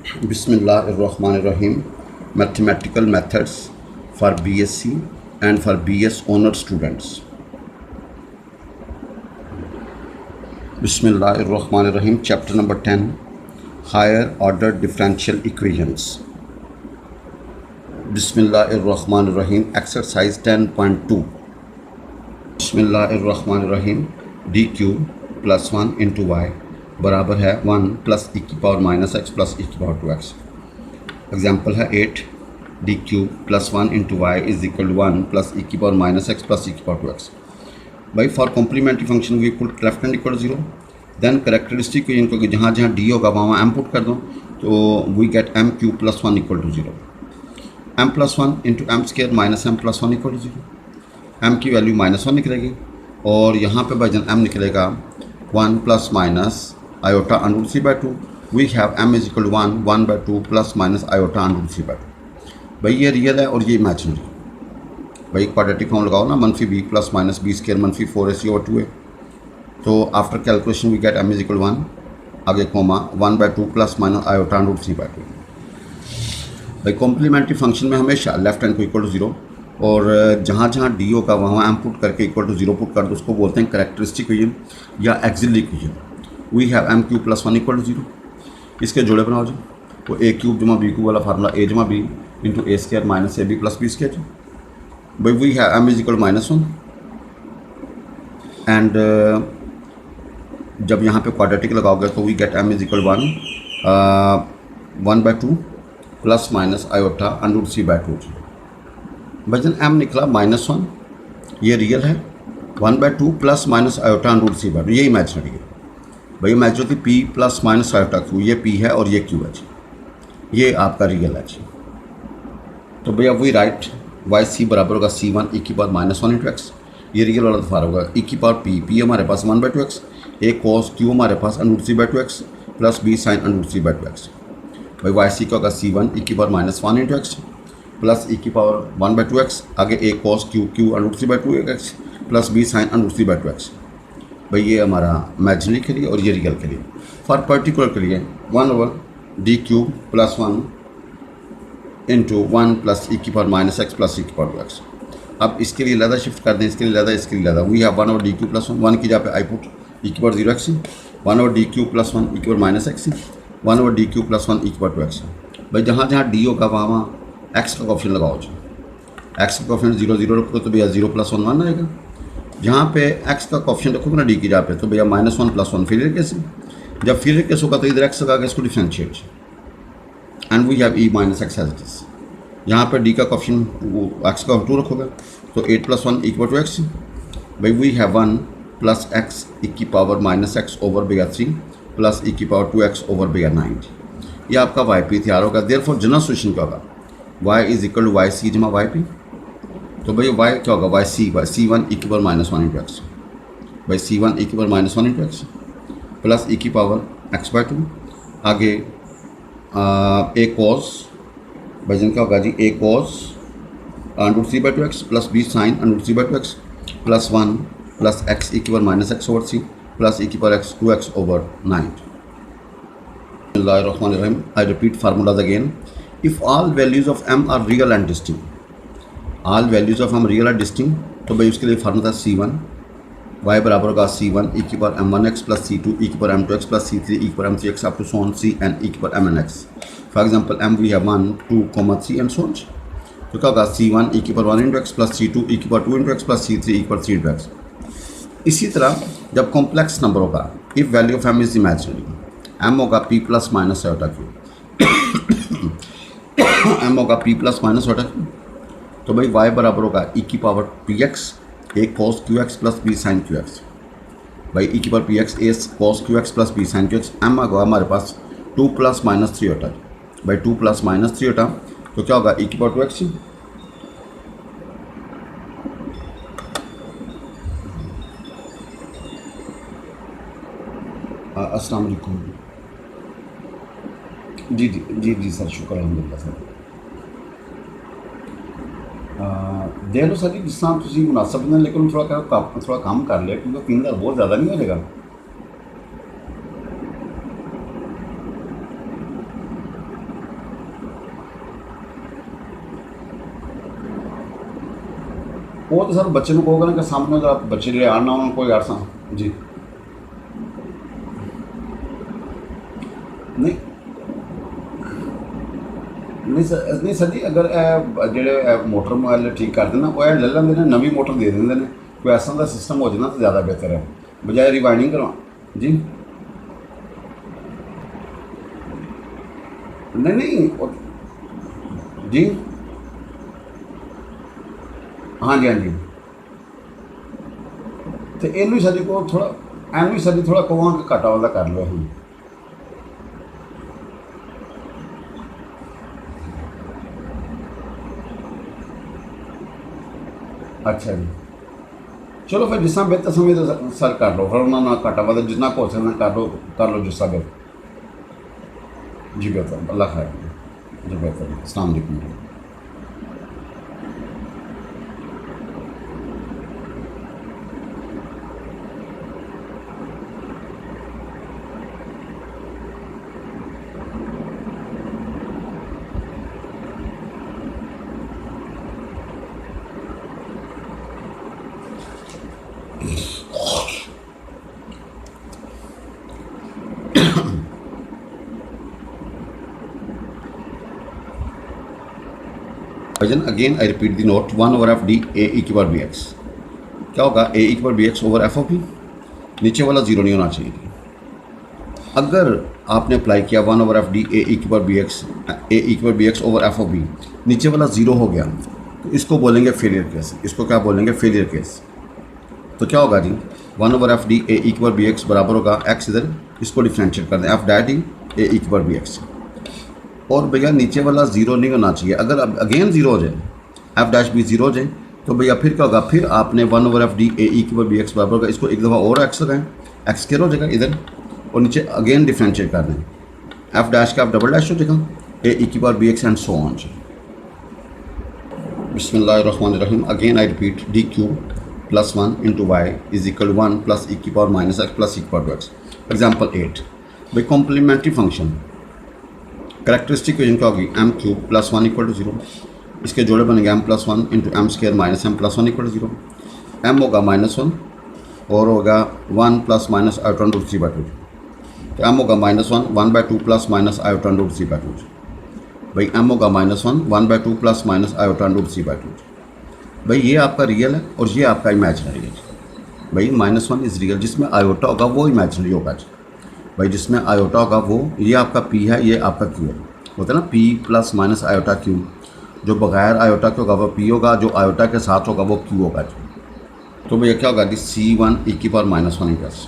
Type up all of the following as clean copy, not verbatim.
Bismillahirrahmanirrahim. Mathematical methods for BSc and for BS honor students. Bismillahirrahmanirrahim. Chapter number 10, Higher Order Differential Equations. Bismillahirrahmanirrahim. Exercise 10.2. Bismillahirrahmanirrahim. d cube plus 1 into y बराबर है 1 plus ई की power minus x plus ई की power 2x। Example है 8 D cube plus 1 into Y is equal 1 plus ई की power minus x plus ई की power 2x। भाई for complementary function we put left hand equal 0, then characteristic इनको जहाँ जहाँ D होगा वहाँ एम पुट कर दो तो we get M cube plus 1 equal to 0। M plus 1 into M square minus M plus 1 equal to 0। M की value -1 निकलेगी और यहाँ पे भाईजान एम निकलेगा 1 plus minus iota under C by 2। We have M is equal 1 by 2 plus minus iota under C by 2। भाई ये real है और ये इमेजिनरी। भाई क्वाड्रेटिक फॉर्म लगाओ ना, मनफी B plus minus B square मनफी 4ac ओवर 2a। तो after calculation we get M is equal 1 आगे comma 1 by 2 plus minus iota under C by 2। भाई कॉम्प्लीमेंट्री फंक्शन में हमेशा लेफ्ट हैंड को इक्वल टू 0 और जहाँ जहाँ डी होगा वहाँ एम पुट करके इक्वल टू 0 पुट कर दो, उसको बोलते हैं करेक्टरिस्टिक इक्वेशन या auxiliary equation. We have M cube plus 1 equal to 0। इसके जोड़े बनाओ जी, तो ए क्यूब जमा बी क्यूब वाला फार्मूला ए जमा B into A square minus A B plus B square. भाई we have M is equal -1 and जब यहाँ पे क्वाड्रेटिक लगाओगे तो we get M is equal 1 by 2 plus minus iota under C by 2। भाईजान M निकला -1, ये रियल है, 1 by 2 plus minus iota under C by 2, ये इमेजिनरी है। भाई imaginary P plus minus iota Q, ये पी है और ये क्यू है जी, ये आपका रियल है जी। तो भैया वही राइट वाई सी बराबर होगा C1 ई की पावर -1 इंटू एक्स, ये रियल वाला दफार होगा ई की पावर पी हमारे पास 1 by 2x, a cos q हमारे पास under C by 2x plus b sine under C by 2x। भाई वाई सी का होगा C1 ई की पावर -1 इंटू एक्स प्लस ई की पावर 1 बाय 2x आगे a cos q under C by 2x plus b sine under C by 2x। भाई ये हमारा imaginary के लिए और ये रियल के लिए। फॉर पर्टिकुलर के लिए 1 over D cube plus 1 into 1 plus ई की पावर माइनस एक्स प्लस ई की पावर 2x। अब इसके लिए लदा शिफ्ट कर दें, इसके लिए लदा, इसके लिए लदा। We have 1 over D cube plus 1 की जगह पे आई पुट ई की power 0x, 1 over D cube plus 1 E की power minus X, 1 over D cube plus 1 E की पावर 2x। भाई जहाँ जहाँ डी होगा वहाँ एक्स का ऑप्शन लगाओ जी, एक्स का ऑप्शन 0 0 रखो तो भैया 0 प्लस 1 आएगा। जहाँ पे x का ऑप्शन रखोगे ना डी की जगह पे तो भैया -1 प्लस 1 फिर केस। जब फिर केस होगा तो इधर x लगा के इसको differentiate and we have e minus X as it is. यहाँ पे d का ऑप्शन x का 2 रखोगे तो 8 प्लस 1 इक्वल टू x। भाई we have 1 plus x e की पावर माइनस एक्स ओवर भैया 3 प्लस ई की पावर 2x ओवर भैया 9। ये आपका वाई पी तैयार होगा। देयरफॉर जनरल सोल्यूशन क्या होगा, y is equal to Y C जमा वाई पी। तो भाई y क्या होगा, वाई C1 ई की पावर -1 इंटू एक्स। भाई C1 ई की पावर -1 इंटू एक्स प्लस ई की पावर x बाय 2 आगे ए कॉस, भाई जन क्या होगा जी, a cos under C by 2x plus b sine under C by 2x plus 1 plus x e की power -x over c plus ई की power x 2x over 9। Bismillahirrahmanirrahim. I repeat formulas again. If all values of m are real and distinct, all values of हम real और distinct, तो भाई उसके लिए formula था C1 y बराबर होगा C1 ई की power m1x plus C2 E की power m2x plus C3 E की power m3x up to so on C n E की power mnx। For example m we have 1 2 3 and so on. तो क्या होगा C1 ई की power 1 into x plus C2 E की power 2 into x plus C3 E की power 3 into X. इसी तरह जब कॉम्प्लेक्स नंबर होगा, if value of m is imaginary, m होगा p plus minus iota q, m होगा p plus minus iota q. तो भाई y बराबर होगा ई की power p x a cos q x plus b sine q x. भाई e की power p x a cos q x plus b sine q x. M होगा हमारे पास 2 plus -3 होता है। भाई 2 प्लस -3 होता तो क्या होगा, ई की पावर 2x। अस्सलाम वालेकुम जी जी जी जी सर, शुक्र अल्हम्दुलिल्लाह सर। देख लो सर जी जिस तरह तुम मुनासब ने, लेकिन थोड़ा कम कर लिया क्योंकि 3000 बहुत ज़्यादा नहीं हो जाएगा। वो तो सर बच्चे को कहोगे ना कि सामने अगर आप बच्चे जो आना हो कोई आरसा जी नहीं नहीं सर जी अगर जेह्ड़े मोटर मोबाइल ठीक कर देना वो ले लेंगे ने नवी मोटर दे देंगे ने कोई ऐसा का सिस्टम हो जाए तो ज़्यादा बेहतर है बजाय रिवाइंडिंग करवा जी नहीं जी हाँ जी हाँ जी तो इनू सर को थोड़ा एनू सर थोड़ा कहो कि घाटा वाला कर लो हम अच्छा जी चलो फिर जिस तरह बेहतर समझ तो सर कर लो फिर उन्होंने घाटा वाला जितना हो सकता कर लो जिस तरह जी बेहतर अल्लाह खैर जी बेहतर अस्सलाम वालेकुम भाईजान again I repeat the note 1/f d a e की बार बी एक्स क्या होगा a e की बार b x over f of b नीचे वाला जीरो नहीं होना चाहिए अगर आपने अप्लाई किया 1/f d a e की बार b x over f of b नीचे वाला ज़ीरो हो गया तो इसको बोलेंगे फेलियर केस इसको क्या बोलेंगे फेलियर केस तो क्या होगा जी 1/f d a e की बार बी एक्स बराबर होगा एक्स इधर इसको डिफ्रेंशिएट कर दें F that D a e की बार बी एक्स और भैया नीचे वाला ज़ीरो नहीं होना चाहिए अगर अब अगेन ज़ीरो हो जाए एफ डैश बी ज़ीरो हो जाए तो भैया फिर क्या होगा फिर आपने 1/f d a e की बार बी एक्स बराबर होगा इसको एक दफ़ा और एक्स लगाएं एक्स केयर हो जाएगा इधर और नीचे अगेन डिफ्रेंशिएट कर दें एफ डैश का आप डबल डैश हो जाएगा a e की बार b x and so on जी बिस्मिल्लाहिर्रहमानिर्रहीम again I repeat d cube plus 1 into Y is equal 1 plus e की power minus x plus e की पावर 2x एग्जाम्पल 8 भाई कॉम्प्लीमेंट्री फंक्शन करेक्टरिस्टिक इक्वेशन क्या होगी m cube plus 1 equal to 0 इसके जोड़े बनेंगे m plus 1 into m square minus M plus 1 equal to 0 m होगा -1 और होगा 1 प्लस माइनस आयोटन रूट 3/2 तो एम होगा -1 1/2 प्लस माइनस आयोटन रूट 3/2 भाई एम होगा -1 1/2 प्लस माइनस आयोटन रूट 3/2 भाई ये आपका रियल है और ये आपका इमेजिनरी है भाई -1 इज़ रियल जिसमें आयोटा होगा वो इमेजिनरी होगा भाई जिसमें आयोटा होगा वो ये आपका पी है ये आपका क्यू है होता है ना P plus minus iota Q जो बगैर आयोटा के होगा वो पी होगा जो आयोटा के साथ होगा वो क्यू होगा तो भैया क्या होगा कि C1 e की power -1 into x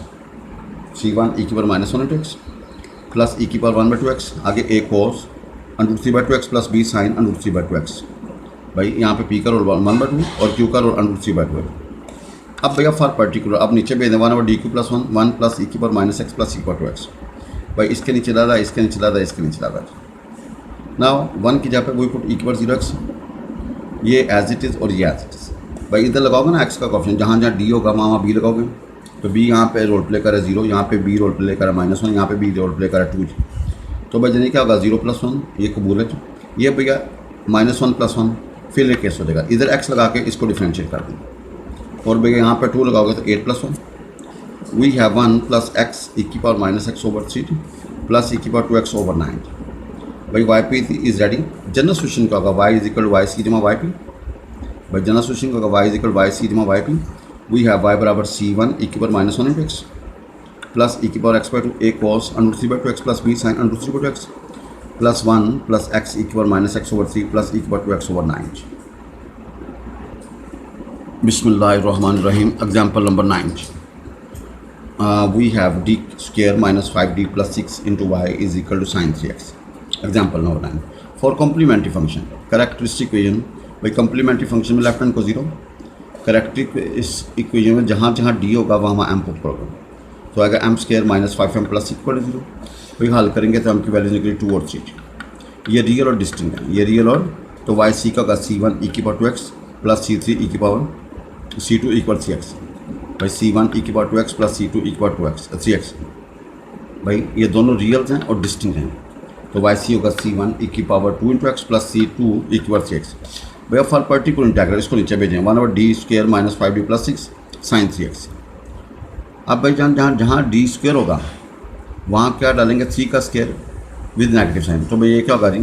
C1 e की power -1 into x plus e की पावर 1/2x आगे a cos under root 3/2x plus b sine under root 3/2x भाई यहाँ पे p का रोल 1/2 और q का रोल अंडरूट 3/2 अब भैया फॉर पर्टिकुलर अब नीचे भेज दें 1/dq प्लस 1 प्लस e की power minus x plus equal to X भाई इसके नीचे लादा इसके नीचे लादा इसके नीचे लादा ना 1 की जगह पे वही पुट e की पावर 0x ये एज इट इज़ और ये एज इट इज़ भाई इधर लगाओगे ना x का ऑप्शन जहाँ जहाँ d होगा वहाँ b लगाओगे तो b यहाँ पे रोल प्ले करे 0 यहाँ पे b रोल प्ले करे -1 यहाँ पे b रोल प्ले करे 2 तो भाई जैसे क्या होगा 0 + 1 ये कबूल है ये भैया -1 + 1 फिर एक केस हो जाएगा इधर x लगा के इसको डिफ्रेंशिएट कर देंगे और भैया यहाँ पे 2 लगाओगे तो 8 + 1 we have 1 plus x e की power -x over 3 plus e की पावर 2x ओवर 9 भाई y p is ready general solution का होगा y is equal to Y C जमा वाई पी भाई जनरल सोल्यूशन का होगा y is equal to Y C जमा Y p we have y बराबर C1 e की power -1 into x plus e की power x/2 a cos under root 3/2x plus b sine under root 3/2x plus 1 plus x e की power -x over 3 plus e की power 2x over 9 बिस्मिल्लाहिर्रहमानिर्रहीम example number 9 we have d square minus 5d plus 6 into Y is equal to sine 3x example number 9 for complementary function characteristic equation भाई complementary function में left hand को 0 करेक्टरिक इस equation में जहाँ जहाँ d होगा वहाँ m पुट करोगे तो आएगा m square minus 5m plus 6 equal to 0 भाई हल करेंगे तो m की वैल्यू निकली 2 और 3 ये रियल और डिस्टिंक्ट है ये रियल और तो वाई सी का होगा C1 e की power 2x plus C3 e की पावर C2 इक्वल 3x भाई C1 e की power 2x plus C2 e की पावर 3x भाई ये दोनों रियल्स हैं और डिस्टिंक्ट हैं तो वाई सी होगा C1 e की power 2 into x plus C2 e की पावर 3x भैया फॉर पर्टिकुलर इंटीग्रल इसको नीचे भेजें 1/d² minus 5d plus 6 sign 3x। अब भाई जान जहाँ जहाँ d² होगा वहाँ क्या डालेंगे 3 का स्क्वायर विद नेगेटिव साइन। तो भैया ये क्या होगा जी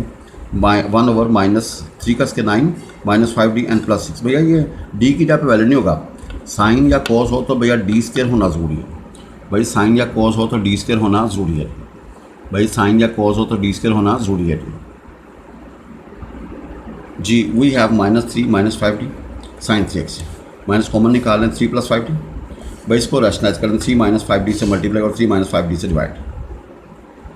1/-3 का square 9 minus 5d N plus 6। भैया ये d की जहाँ पे वैल्यू नहीं होगा, साइन या कॉस हो तो भैया d² होना ज़रूरी है। भाई साइन या कॉस हो तो d² होना ज़रूरी है। भाई साइन या कॉस हो तो d² होना ज़रूरी है जी। We have -3 minus 5d sine 3x, minus common निकाल लें 3 प्लस 5d। भाई इसको रैशनलाइज कर दें 3 माइनस 5d से मल्टीप्लाई और 3 माइनस 5d से डिवाइड।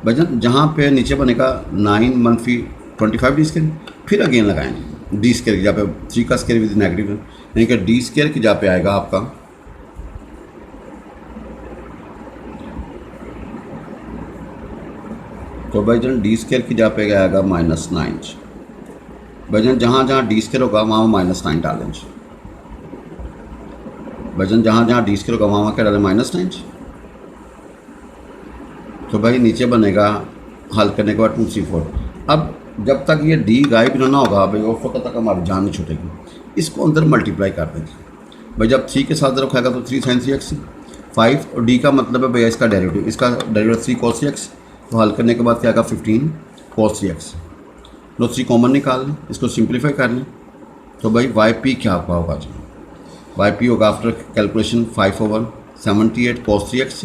भाई जहाँ पे नीचे बनेगा 9 मनफी 25d², फिर अगेन लगाएंगे d² की जहाँ पे 3 का स्क्वायर विद नेगेटिव, यानी कि d² की जहाँ पे आएगा आपका तो भाईजान d² की जहाँ पे आएगा -9। भाईजान जहाँ जहाँ d² होगा वहाँ -9 डालेंगे। भाईजान जहाँ जहाँ d² होगा वहाँ क्या डालें -9। तो भाई नीचे बनेगा हल करने के बाद 2 3 4। अब जब तक ये d गायब ना होगा भाई उस वक्त तक हमारी जान नहीं छूटेगी। इसको अंदर मल्टीप्लाई कर देंगे। भाई जब 3 के साथ रखेगा तो 3 साइन 3x 5 और d का मतलब है भैया इसका डेरिवेटिव, इसका डेरिवेटिव 3 cos 3x। तो हल करने के बाद क्या आएगा 15 cos 3x। लो 3 कॉमन निकाल लें, इसको सिंप्लीफाई कर लें। तो भाई yp क्या होगा जी, yp होगा after calculation 5/78 cos 3x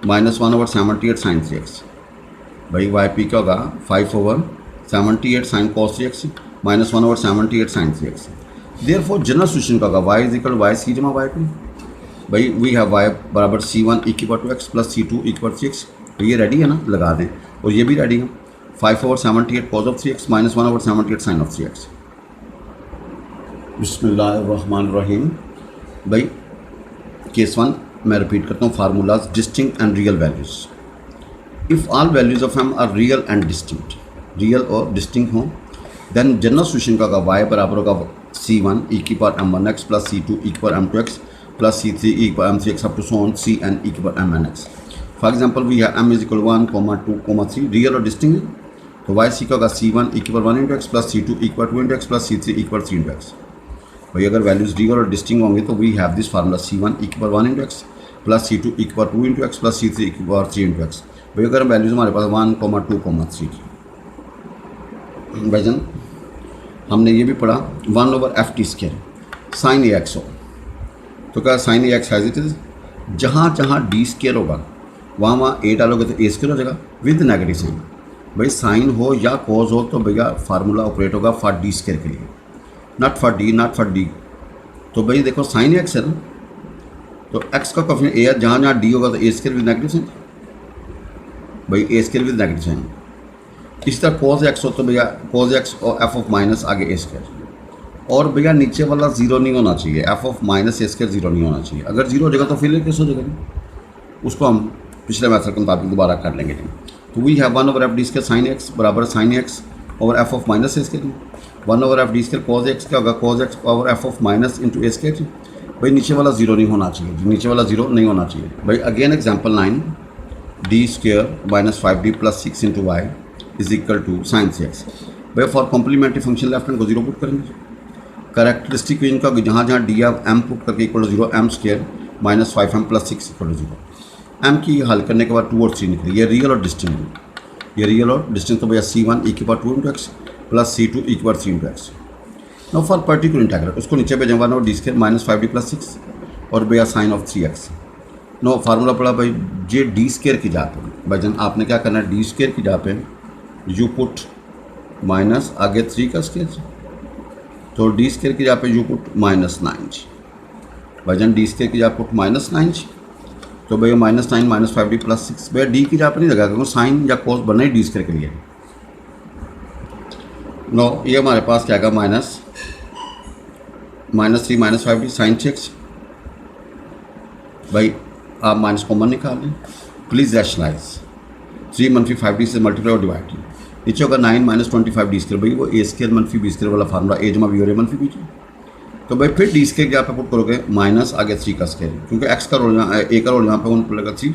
minus 1/78 sine 3x। भाई yp क्या होगा 5/78 sine cos 3x minus 1/78 sine 3x। Therefore general solution का होगा y इक्वल y c जमा yp। भाई वी हैव y बराबर c1 e⁻x plus c2 e⁻3x। तो ये रेडी है ना, लगा दें। और ये भी रेडी है 5/78 cos of 3x minus 1/78 sine of 3x। बिस्मिल्लाहिर्रहमानिर्रहीम। भाई केस 1 मैं रिपीट करता हूँ, formulas distinct and real values. If all values of m are real and distinct, real और डिस्टिंक्ट हों, देन जनरल सॉल्यूशन का होगा y बराबर होगा c1 e⁻m1x plus c2 e⁻m2x plus c3 e⁻m3x up to so on cn e⁻mnx। For example we है m is equal 1, 2, 3 रियल और distinct है। तो y सी का होगा c1 e⁻1 plus c2 e⁻2 plus c3 e⁻3। भाई अगर वैल्यूज रियल और डिस्टिंक्ट होंगे तो we have this formula c1 e⁻1 plus c2 e⁻2 plus c3 e⁻3। भाई अगर वैल्यूज हमारे पास 1, 2, 3 की, भाईजान हमने ये भी पढ़ा 1/ft² साइन ax हो तो क्या sine ax has it is, जहाँ जहाँ d² होगा वहाँ वहाँ a डालोगे तो a² हो जाएगा विद नेगेटिव साइन। भाई साइन हो या कॉज हो तो भैया फार्मूला ऑपरेट होगा फॉर d² के लिए, not for d, not for d। तो भाई देखो साइन x है ना, तो x का कोफिशिएंट a है, जहाँ जहाँ d होगा तो a² विद नेगेटिव साइन। भाई a² विद नेगेटिव साइन। इसी तरह cos x हो तो भैया cos x और f ऑफ माइनस आगे a²। और भैया नीचे वाला जीरो नहीं होना चाहिए, f of minus a² zero नहीं होना चाहिए। अगर जीरो हो जाएगा तो फिर कैसे हो जाएगा, उसको हम पिछले मेथड के मुताबिक दोबारा कर लेंगे। तो we have 1/fd² sine x बराबर sine x over f of minus a²। 1/fd² cos x क्या होगा cos x over f of minus into a²। भाई नीचे वाला जीरो नहीं होना चाहिए, नीचे वाला जीरो नहीं होना चाहिए। भाई again example 9 d² minus 5d plus 6 into y is equal to sine 3x। भाई for complementary function left hand को जीरो पुट करेंगे। करेक्टरिस्टिक इनका जहाँ जहाँ डी एम पुट करके equal to 0 m² minus 5m plus 6 equal to 0। m की हल करने के बाद 2 और 3 निकली, ये रियल और डिस्टिंक्ट, ये रियल और डिस्टिंक्ट। तो भैया c1 e⁻2x plus c2 e⁻3x। No for particular integral उसको नीचे भेजें 1/d² माइनस 5d प्लस 6 और भैया sign of 3x। No formula पड़ा भाई जे d² की जहाँ पे भाईजान आपने क्या करना है, d² की जहाँ पे यू पुट माइनस आगे 3 का स्क्वायर, तो d² की जहाँ पे यू पुट -9 भाईजान, d² की जहाँ पुट -9। तो भैया -9 माइनस 5d प्लस 6। भैया d की जहाँ पे नहीं लगा क्योंकि साइन या कॉस बना ही d² के लिए। नो ये हमारे पास क्या आएगा -3 माइनस 5d साइन 6। भाई आप माइनस कॉमन निकाल लें, प्लीज़ रैशनलाइज 3 मनफी 5d से मल्टीप्लाई और डिवाइड। नीचे होगा 9 माइनस 25d²। भाई वो a² मनफी b² वाला फार्मूला a जमा b और a मनफी b। तो भाई फिर d² क्या पे पुट करोगे माइनस आगे 3 का स्क्वायर, क्योंकि x का रोल a का रोल यहाँ पे उन पड़ेगा 3।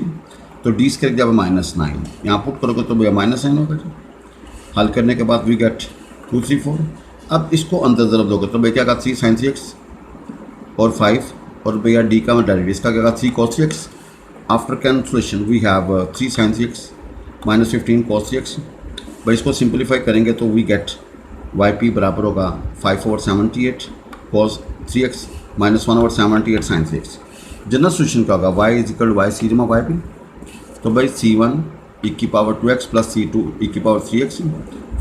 तो d² क्या -9 यहाँ पुट करोगे तो भैया -9 होगा जी। हल करने के बाद वी गेट 2 3 4। अब इसको अंदर ज़रब दोगे तो भैया क्या कहा 3 sin 3x और 5 और भैया डी का डायरेक्ट इसका क्या कहा 3 cos 3x। After cancellation we have 3 sin 3x minus 15 cos 3x। भाई इसको सिंप्लीफाई करेंगे तो वी गेट वाई पी बराबर होगा 5/78 cos 3x minus 1/78 sin 3x। General solution क्या होगा y इज इक्वल वाई सी जमा वाई पी। तो भाई c1 e की power 2x plus c2 e की power 3x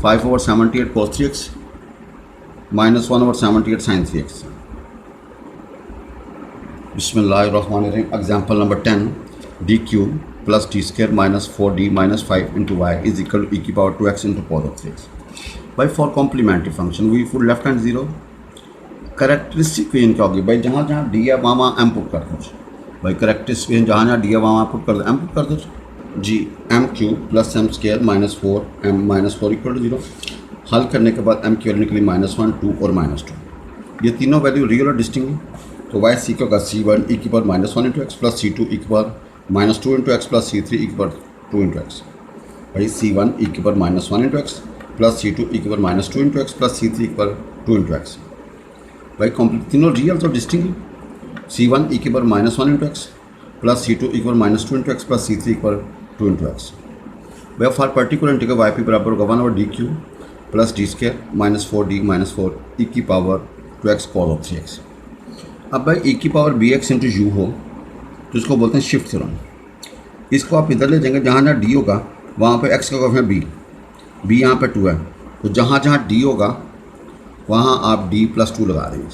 5/78 cos 3x minus 1/78 sin 3x। बिस्मिल्लाहिर्रहमानिर्रहीम। Example number 10 d cube plus टी स्क्र minus 4d minus 5 into Y is equal to e की power 2x into cos of 3x। भाई for complementary function we full left hand zero. Characteristic equation क्या होगी भाई जहाँ जहाँ डी है वहाँ एम पुट कर दो। भाई करेक्टरिस्टिक इक्वेशन जहाँ जहाँ डी है वहाँ पुट कर दो एम पुट कर दो जी। M cube plus m square minus 4 m minus 4 equal to 0। हल करने के बाद एम की वैल्यू निकली -1 2 और -2। ये तीनों वैल्यू रियल और डिस्टिंक्ट है। तो वाई सी होगा c1 e की power -1 into x plus c2 e की power -2 into x plus c3 e की पावर 2 इंटू एक्स। भाई c1 e की power -1 into x plus c2 e की power -2 into x plus c3 e की power 2 into x. भाई complete तीनों real और distinct. c1 e की power -1 into x plus c2 e की power -2 into x plus c3 e की power 2 into x. भाई for particular integral y p बराबर होगा 1/d³ प्लस डी स्क्र माइनस 4d माइनस 4 e की power 2x cos of 3x। अब भाई e की पावर bx इंटू यू हो तो इसको बोलते हैं शिफ्ट थ्योरम। इसको आप इधर ले जाएंगे जहाँ जहाँ d होगा वहाँ पे x का कोएफिशिएंट b यहाँ पे 2 है तो जहाँ जहाँ d होगा वहाँ आप d+2 लगा देंगे।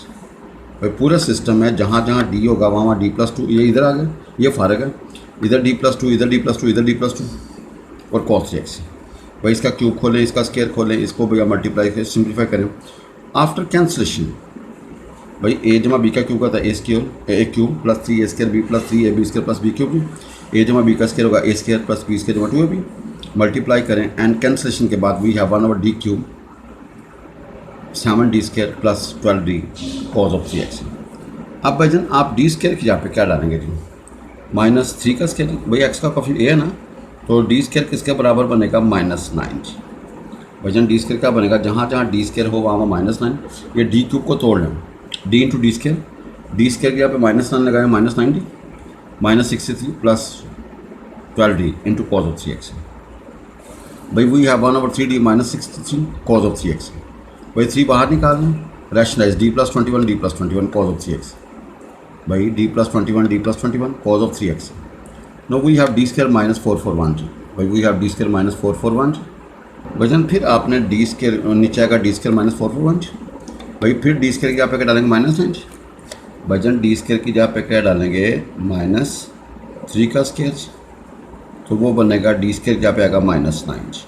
भाई पूरा सिस्टम है जहाँ जहाँ d होगा वहाँ d+2। ये इधर आ गया ये फारग है इधर d+2 इधर d+2 इधर d+2 और cos 3x। भाई इसका क्यूब खोलें इसका स्क्वायर खोलें इसको भैया मल्टीप्लाई करें सिंप्लीफाई करें। आफ्टर कैंसलेशन भाई ए जमा बी का क्यूब का था a cube plus 3a² b plus 3ab² प्लस बी क्यूब। ए जमा बी का स्क्वायर होगा a² प्लस b² जमा 2ab। मल्टीप्लाई करें एंड कैंसलेशन के बाद we have 1/d³ 7d² plus 12d cos of 3x। अब भाई जन आप d² की जगह पे क्या डालेंगे जी -3 का स्क्वायर। भाई x का कोएफिशिएंट a है ना तो d² किसके बराबर बनेगा -9। वजन d² क्या बनेगा जहाँ जहाँ d² हो वहाँ -9। ये d³ को तोड़ लें d इंटू डी स्क्र की यहाँ पे -9 लगाए -9d -63 plus 12d into cos of 3x। भाई we have 1/3d -63 cos of 3x। भाई 3 बाहर निकाल लें rationalise d+21 d+21 cos of 3x। भाई d+21 d+21 cos of 3x। No we have d² -441 जी। भाई वी हैव d² -441 जी। वजन फिर आपने d² नीचे आएगा d² -441 जी। भाई फिर d² की जगह पे क्या डालेंगे -9। वजन d² की जगह पे क्या डालेंगे -3 का स्क्वायर तो वो बनेगा d² की जगह पे आएगा -9।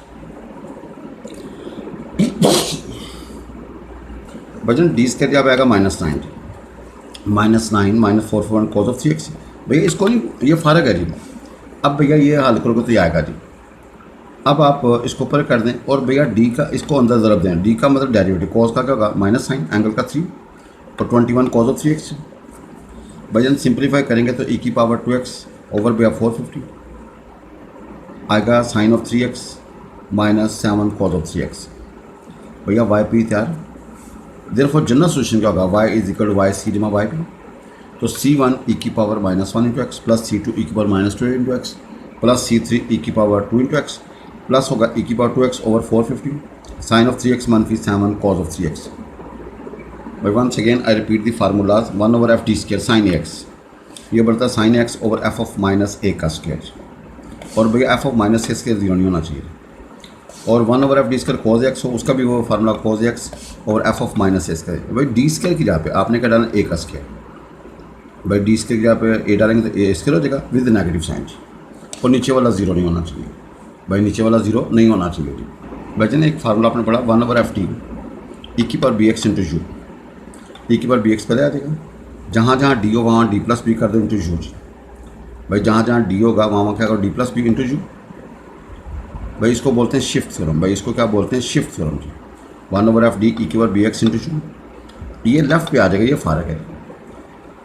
वजन d² की जगह पे आएगा -9 -441 cos ऑफ 3x। भैया इसको नहीं ये फ़र्क है जी। अब भैया ये हल करोगे तो ये आएगा जी। अब आप इसको ऊपर कर दें और भैया d का इसको अंदर ज़रब दें। d का मतलब डेरिवेटिव cos का क्या होगा -sin एंगल का 3 और 21 cos ऑफ 3x। भैया सिंप्लीफाई करेंगे तो e की पावर 2x ओवर भैया 450 आएगा sin of 3x -7 cos of 3x। भैया वाई पी तैयार। देयरफॉर जनरल सोल्यूशन क्या होगा y is equal to Y C जमा वाई पी। तो c1 e की power -1 into x plus c2 e की power -2 into x plus c3 e की power 2 into x plus होगा e की power 2x over 450 sine of 3x -7 cos of 3x। By once again I repeat the formulas 1/f(d²) sin x ये बढ़ता है sin x over f of -a का square और भैया f of -a square 0 नहीं होना चाहिए और 1/f(d²) cos x हो उसका भी वो formula cos x over f of -a square. भाई d² की जगह पे आपने क्या डालना a का स्क्वायर। भाई d² की जगह पे a डालेंगे तो a स्क्वायर हो जाएगा विद नेगेटिव साइन और नीचे वाला 0 नहीं होना चाहिए। भाई नीचे वाला 0 नहीं होना चाहिए जी। भाई जन एक फार्मूला आपने पढ़ा 1/f(t) e की power bx into you. e की पावर bx पहले आ जाएगा जहाँ जहाँ d हो वहाँ d+b कर दो इंटू यू जी। भाई जहाँ जहाँ d होगा वहाँ क्या करो d+b इंटू यू। भाई इसको बोलते हैं शिफ्ट थ्योरम। भाई इसको क्या बोलते हैं शिफ्ट थ्योरम जी। 1/f(d) e की पावर bx इंटू यू। ये लेफ्ट पे आ जाएगा ये फारक है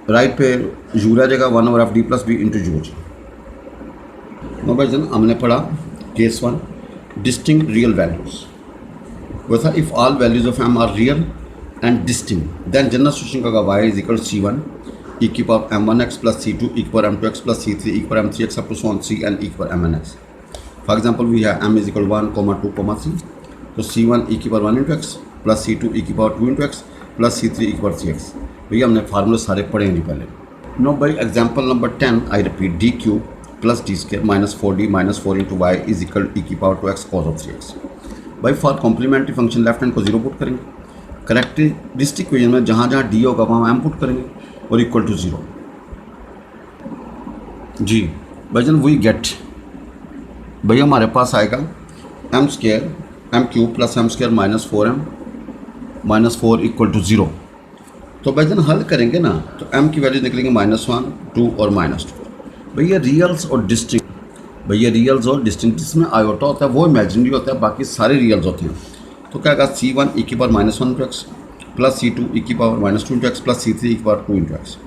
राइट पे यू रह जाएगा 1/f(d+b into you ji. No भाई जन हमने पढ़ा केस 1 डिस्टिंक्ट रियल वैल्यूज। वैसा if all values of m are real and distinct then general solution का होगा y is equal c one ई की power m one x plus सी two ई की power m two x plus सी three ई की power m three x up to so c n e की power m n x. For example we have M is equal 1, 2, C. तो C one ई की power 1 into x plus सी two ई की power 2 into x plus सी three ई की power 3x. भैया हमने फार्मूले सारे पढ़े नहीं पहले. No by example number 10 I repeat d cube plus d square minus 4d minus 4 into Y is equal e की power 2x cos of 3x. भाई for complementary function left hand को 0 पुट करेंगे. करेक्टरिस्टिक इक्वेशन में जहाँ जहाँ D होगा वहाँ m put करेंगे और इक्वल टू 0. जी भाईजान वी गेट भैया हमारे पास आएगा m square m cube plus m square minus 4m minus 4 equal to 0. तो भाईजान हल करेंगे ना तो m की वैल्यू निकलेंगे -1, 2 और -2. भैया रियल्स और डिस्टिंक्ट, भैया रियल्स और डिस्टिंक्ट जिसमें आयोटा होता है वो इमेजिनरी होता है, बाकी सारे रियल्स होते हैं. तो क्या होगा c1 ई की power -1 into x plus c2 E की power -2 into x plus c3 E की पावर 2 इंटू एक्स.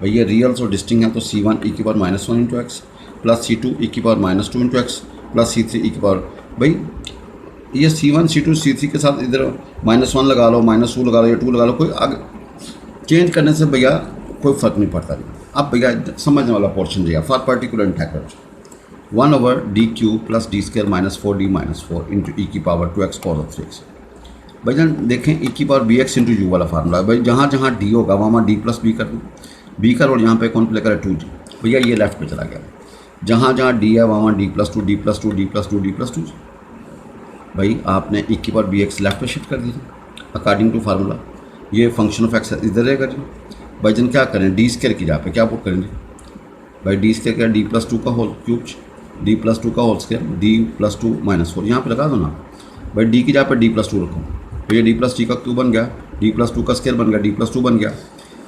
भैया रियल्स और डिस्टिंक्ट हैं तो c1 ई की power -1 into x plus c2 E की power -2 into x plus c3 E की पावर. भाई ये C1 C2 C3 के साथ इधर -1 लगा लो, -2 लगा लो या 2 लगा लो, कोई आगे चेंज करने से भैया कोई फ़र्क नहीं पड़ता. अब भैया समझने वाला पोर्शन दिया for particular integral 1 over D cube plus d square minus 4d minus 4 into e की power 2x cos of 3x. भाईजान देखें ई की पावर bx इंटू यू वाला फार्मूला. भाई जहाँ जहाँ डी होगा वहाँ d प्लस बी कर दूँ. बी का रोल यहाँ पे कौन प्ले करे 2d. भैया ये लेफ्ट पे चला गया. जहाँ जहाँ डी है वहाँ d plus 2 d plus 2 d plus 2 d plus 2. भाई आपने ई की पावर bx लेफ्ट पे शिफ्ट कर दीजिए अकॉर्डिंग टू फार्मूला. ये फंक्शन ऑफ एक्स इधर रहेगा जी. भाईजान क्या करें डी स्क्वायर की जगह पे क्या पुट करेंगे. भाई डी स्क्वायर क्या डी प्लस 2 का होल क्यूब डी प्लस 2 का whole square d plus 2 minus 4 यहाँ पे लगा दो ना. भाई डी की जगह पे डी प्लस 2 रखो. भैया डी प्लस टी का क्यूब बन गया, डी प्लस 2 का स्क्वायर बन गया, डी प्लस 2 बन गया.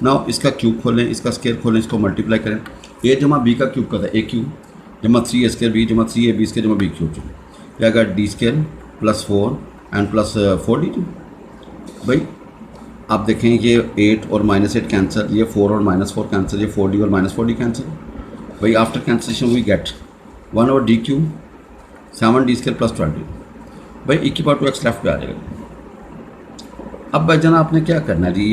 ना इसका क्यूब खोलें, इसका स्क्वायर खोलें, इसको मल्टीप्लाई करें. ए जमा बी का क्यूब करता है ए क्यूब जमा 3 स्क्वायर बी जमा 3 ए बी स्क्वायर जमा बी क्यूब. क्या अगर D square plus 4 and plus 4d. भाई आप देखें ये 8 और -8 कैंसिल, ये 4 और -4 कैंसिल, ये 4d और -4d कैंसिल. भाई after cancellation we get 1 over D cube 7d square plus 12d. भाई ई की पावर 2x लेफ्ट पे आ जाएगा. अब भाई जाना आपने क्या करना है जी,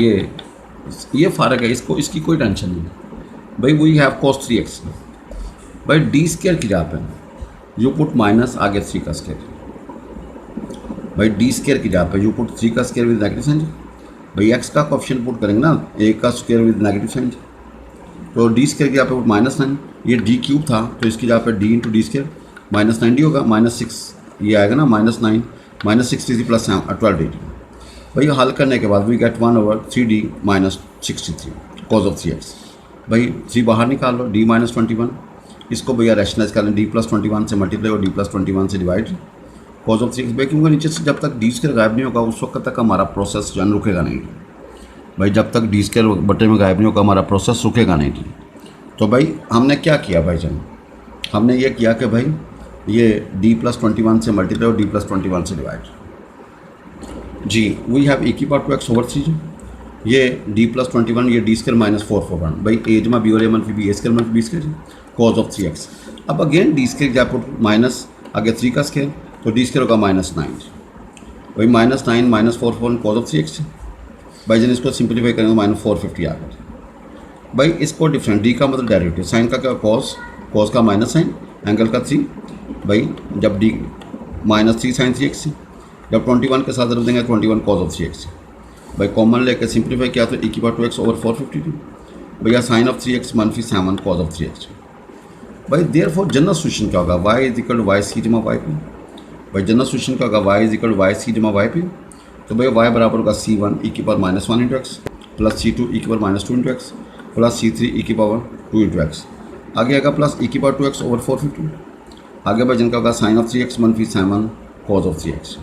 ये फ़र्क है, इसको इसकी कोई टेंशन नहीं. भाई वी हैव cos 3x. भाई डी स्क्वायर की जगह पे यू पुट माइनस आगे 3 का स्क्वायर. भाई डी स्क्वायर की जगह पे यू पुट 3 का स्क्वायर विद नेगेटिव साइन. भाई एक्स का कोएफिशिएंट पुट करेंगे ना ए का स्क्वायर विद नेगेटिव साइन. तो डी स्क्वायर की जगह पे पुट -9. ये डी क्यूब था तो इसकी जगह पे D into D square -9d होगा -6 ये आएगा ना -9 -63 प्लस 12d. भाई हल करने के बाद we get 1 over 3d minus 63 cos of 3x. भाई 3 बाहर निकाल लो d माइनस 21. इसको भैया रैशनलाइज कर लें d प्लस 21 से मल्टीप्लाई और d प्लस 21 से डिवाइड कॉस ऑफ 3x. भाई क्योंकि नीचे से जब तक डी स्क्वायर गायब नहीं होगा उस वक्त तक हमारा प्रोसेस जो है रुकेगा नहीं. भाई जब तक डी स्क्वायर बटे में गायब नहीं होगा हमारा प्रोसेस रुकेगा नहीं. तो भाई हमने क्या किया भाई जान, हमने ये किया कि भाई ये d प्लस 21 से मल्टीप्लाई और d प्लस 21 से डिवाइड. जी वी हैव ए की पावर 2x ओवर 3. ये d प्लस 21 ये डी स्क्वायर माइनस 441. भाई ए जमा बी और ए मनफी बी ए स्क्वायर मनफी b square cos of 3x. अब अगेन डी स्क्वायर जब पुट माइनस आगे 3 का स्क्वायर तो डी स्क्वायर होगा -9. भाई -9 -441 कॉस ऑफ 3x. भाई जन इसको सिंप्लीफाई करेंगे -450 आ गया. भाई इसको डिफरेंट डी का मतलब डेरिवेटिव साइन का क्या कॉस का माइनस साइन एंगल का 3. भाई जब डी -3 साइन 3x जब 21 के साथ रख देंगे 21 कॉस ऑफ 3x. भाई कॉमन लेकर सिंप्लीफाई किया तो e की पावर 2x ओवर 452. भैया साइन ऑफ 3x मनफी 7 कॉस ऑफ 3x. भाई देयरफॉर जनरल सोल्यूशन क्या होगा y is equal to Y C जमा वाई पी. भाई जनरल सोल्यूशन क्या होगा y is equal to Y C जमा वाई पी. तो भाई y बराबर होगा c1 e की power -1 into x plus c2 e की power -2 into x plus c3 e की पावर 2 इंटू एक्स. आगे आएगा प्लस e की पावर 2x ओवर 450. आगे भाई जिनका होगा साइन ऑफ 3x मनफी 7 कॉस ऑफ 3x.